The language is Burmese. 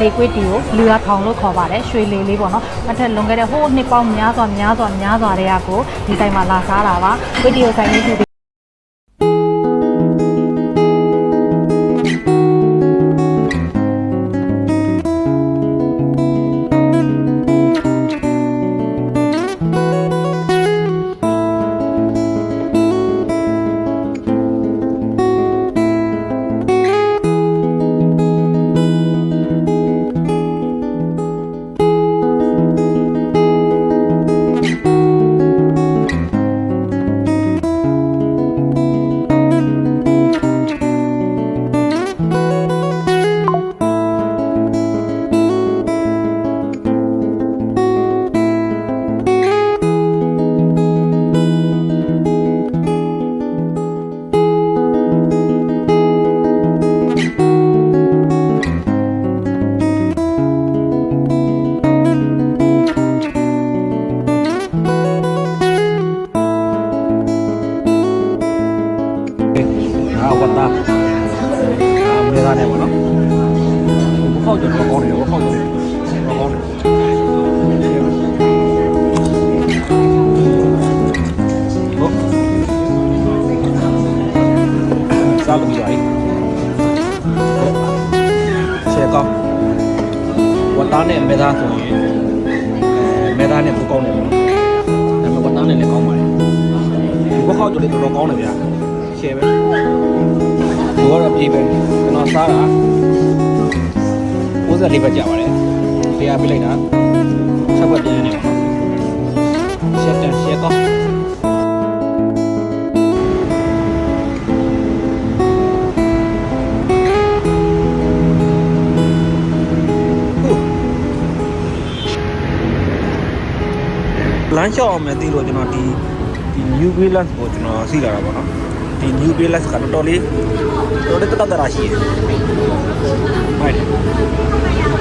လေကွေးတီကိုလူရထောင်လို့ခေါ်ပါတယ်ရွှေလေလေးပေါ့နော်အထက်လွန်ခဲ့တဲ့ဟိုးနှစ်ပေါင်းများစွာတဲ့ကကိုဒီဆိုင်မှာလာစားတာပါကွေးတီကိုဆိုင်လေးဖြစ်ဝတ်သားမေသားနဲ့ပေါ့နော်ဘခောက်ကြတော့ကောင်းတယ်ဘခောက်ကြတော့ကောင်းတယ်ဟုတ်စားလို့ရည်ရှယ်ကောင်းဝတ်သားနဲ့မေသားဆိုရင်မေသားနဲ့ပူကောင်းတယ်ပေါ့နော်ဒါပေမဲ့ဝတ်သားနဲ့လည်းကောင်းပါတယ်ဘခောက်ကြလည်းတော်တော်ကောင်းတယ်ဗျာရှယ်ပဲဒီကတော့ပြေးပဲကျွန်တော်စားတာ94ဘက်ကြာပါတယ်တရားပြလိုက်တာ6ဘက်ပြန်နေပါရှက်တန်ရှက်ကောလမ်းလျှောက်အောင်မယ်သိလို့ကျွန်တော်ဒီ new balance ကိုကျွန်တော်စီးလာတာပေါ့နော်ဒီ new balance ကတော်တော်လေးတက်တာရှိတယ်ဟုတ်တယ်